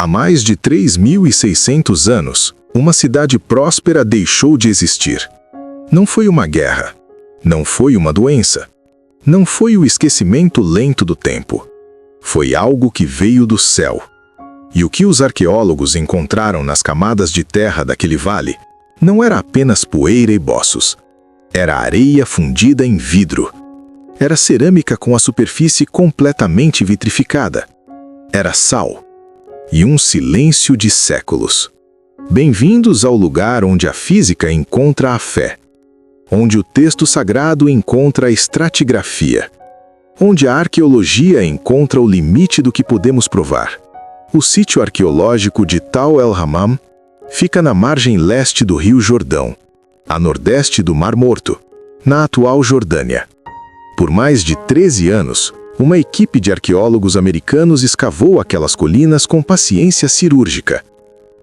Há mais de 3.600 anos, uma cidade próspera deixou de existir. Não foi uma guerra. Não foi uma doença. Não foi o esquecimento lento do tempo. Foi algo que veio do céu. E o que os arqueólogos encontraram nas camadas de terra daquele vale não era apenas poeira e boços. Era areia fundida em vidro. Era cerâmica com a superfície completamente vitrificada. Era sal. E um silêncio de séculos. Bem-vindos ao lugar onde a física encontra a fé. Onde o texto sagrado encontra a estratigrafia. Onde a arqueologia encontra o limite do que podemos provar. O sítio arqueológico de Tal el-Hammam fica na margem leste do Rio Jordão, a nordeste do Mar Morto, na atual Jordânia. Por mais de 13 anos, uma equipe de arqueólogos americanos escavou aquelas colinas com paciência cirúrgica.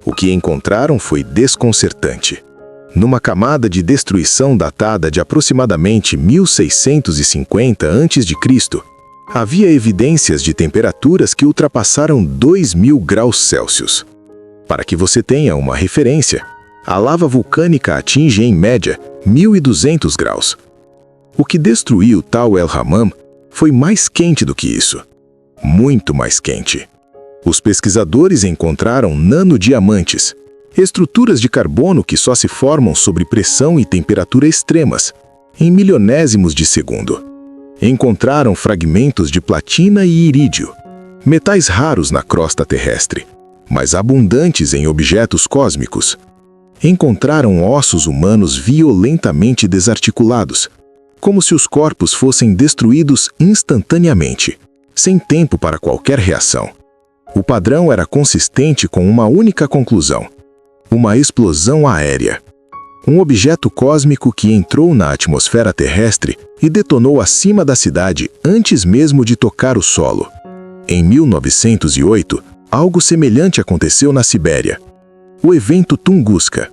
O que encontraram foi desconcertante. Numa camada de destruição datada de aproximadamente 1650 a.C., havia evidências de temperaturas que ultrapassaram 2.000 graus Celsius. Para que você tenha uma referência, a lava vulcânica atinge em média 1.200 graus. O que destruiu Tal el-Hammam foi mais quente do que isso. Muito mais quente. Os pesquisadores encontraram nanodiamantes, estruturas de carbono que só se formam sob pressão e temperatura extremas, em milionésimos de segundo. Encontraram fragmentos de platina e irídio, metais raros na crosta terrestre, mas abundantes em objetos cósmicos. Encontraram ossos humanos violentamente desarticulados, como se os corpos fossem destruídos instantaneamente, sem tempo para qualquer reação. O padrão era consistente com uma única conclusão: uma explosão aérea. Um objeto cósmico que entrou na atmosfera terrestre e detonou acima da cidade antes mesmo de tocar o solo. Em 1908, algo semelhante aconteceu na Sibéria. O evento Tunguska.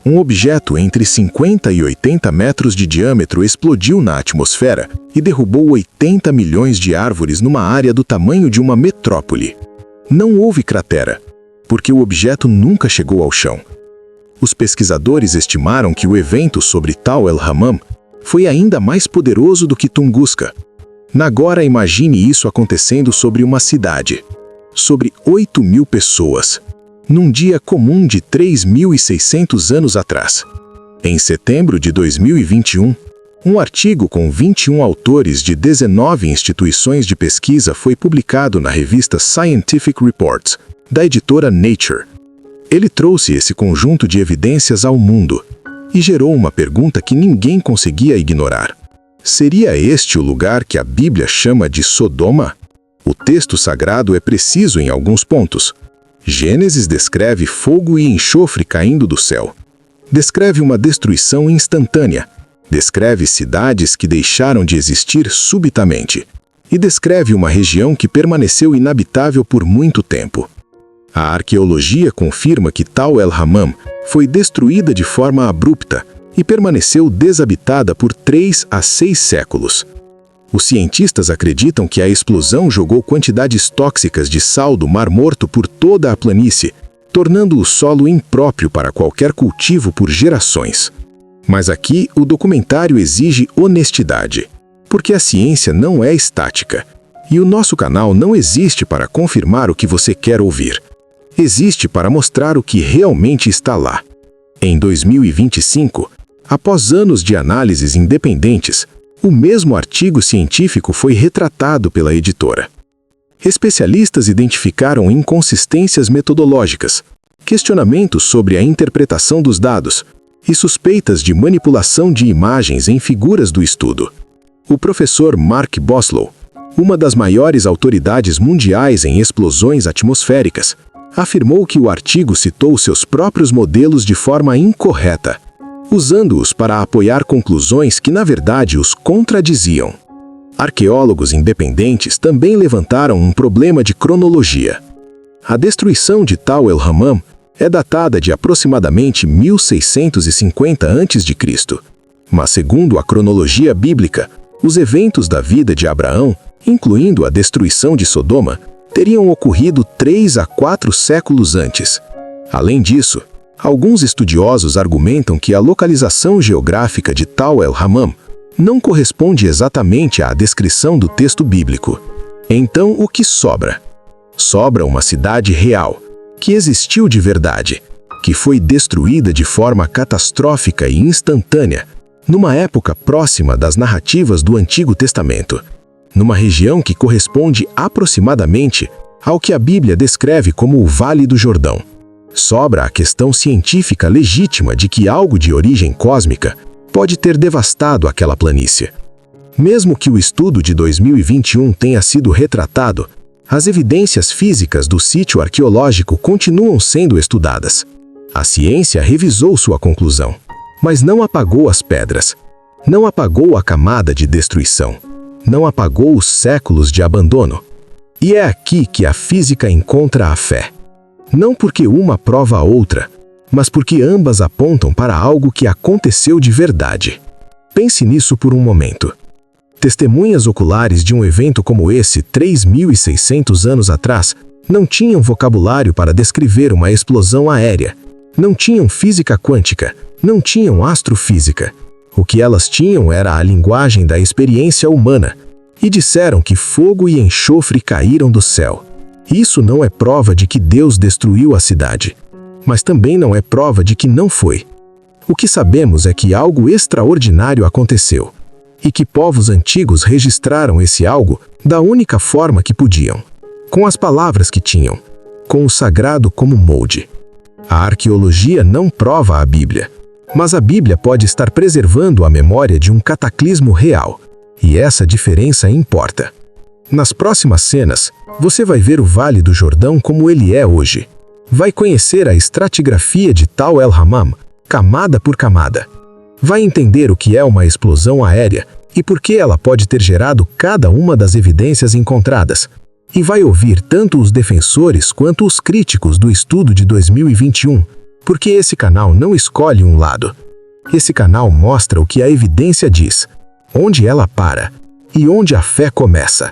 Um objeto entre 50 e 80 metros de diâmetro explodiu na atmosfera e derrubou 80 milhões de árvores numa área do tamanho de uma metrópole. Não houve cratera, porque o objeto nunca chegou ao chão. Os pesquisadores estimaram que o evento sobre Tal el-Hammam foi ainda mais poderoso do que Tunguska. Agora imagine isso acontecendo sobre uma cidade, sobre 8.000 pessoas, num dia comum de 3.600 anos atrás. Em setembro de 2021, um artigo com 21 autores de 19 instituições de pesquisa foi publicado na revista Scientific Reports, da editora Nature. Ele trouxe esse conjunto de evidências ao mundo e gerou uma pergunta que ninguém conseguia ignorar. Seria este o lugar que a Bíblia chama de Sodoma? O texto sagrado é preciso em alguns pontos. Gênesis descreve fogo e enxofre caindo do céu. Descreve uma destruição instantânea. Descreve cidades que deixaram de existir subitamente. E descreve uma região que permaneceu inabitável por muito tempo. A arqueologia confirma que Tal el-Hammam foi destruída de forma abrupta e permaneceu desabitada por 3 a 6 séculos. Os cientistas acreditam que a explosão jogou quantidades tóxicas de sal do Mar Morto por toda a planície, tornando o solo impróprio para qualquer cultivo por gerações. Mas aqui o documentário exige honestidade, porque a ciência não é estática, e o nosso canal não existe para confirmar o que você quer ouvir. Existe para mostrar o que realmente está lá. Em 2025, após anos de análises independentes, o mesmo artigo científico foi retratado pela editora. Especialistas identificaram inconsistências metodológicas, questionamentos sobre a interpretação dos dados e suspeitas de manipulação de imagens em figuras do estudo. O professor Mark Boslow, uma das maiores autoridades mundiais em explosões atmosféricas, afirmou que o artigo citou seus próprios modelos de forma incorreta, usando-os para apoiar conclusões que, na verdade, os contradiziam. Arqueólogos independentes também levantaram um problema de cronologia. A destruição de Tal el-Hammam é datada de aproximadamente 1650 a.C., mas segundo a cronologia bíblica, os eventos da vida de Abraão, incluindo a destruição de Sodoma, teriam ocorrido 3 a 4 séculos antes. Além disso, alguns estudiosos argumentam que a localização geográfica de Tal el-Hammam não corresponde exatamente à descrição do texto bíblico. Então, o que sobra? Sobra uma cidade real, que existiu de verdade, que foi destruída de forma catastrófica e instantânea, numa época próxima das narrativas do Antigo Testamento, numa região que corresponde aproximadamente ao que a Bíblia descreve como o Vale do Jordão. Sobra a questão científica legítima de que algo de origem cósmica pode ter devastado aquela planície. Mesmo que o estudo de 2021 tenha sido retratado, as evidências físicas do sítio arqueológico continuam sendo estudadas. A ciência revisou sua conclusão, mas não apagou as pedras, não apagou a camada de destruição, não apagou os séculos de abandono. E é aqui que a física encontra a fé. Não porque uma prova a outra, mas porque ambas apontam para algo que aconteceu de verdade. Pense nisso por um momento. Testemunhas oculares de um evento como esse 3.600 anos atrás não tinham vocabulário para descrever uma explosão aérea, não tinham física quântica, não tinham astrofísica. O que elas tinham era a linguagem da experiência humana, e disseram que fogo e enxofre caíram do céu. Isso não é prova de que Deus destruiu a cidade, mas também não é prova de que não foi. O que sabemos é que algo extraordinário aconteceu, e que povos antigos registraram esse algo da única forma que podiam, com as palavras que tinham, com o sagrado como molde. A arqueologia não prova a Bíblia, mas a Bíblia pode estar preservando a memória de um cataclismo real, e essa diferença importa. Nas próximas cenas, você vai ver o Vale do Jordão como ele é hoje. Vai conhecer a estratigrafia de Tal el-Hammam, camada por camada. Vai entender o que é uma explosão aérea e por que ela pode ter gerado cada uma das evidências encontradas. E vai ouvir tanto os defensores quanto os críticos do estudo de 2021, porque esse canal não escolhe um lado. Esse canal mostra o que a evidência diz, onde ela para e onde a fé começa.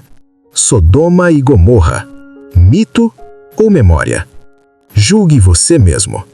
Sodoma e Gomorra, mito ou memória? Julgue você mesmo.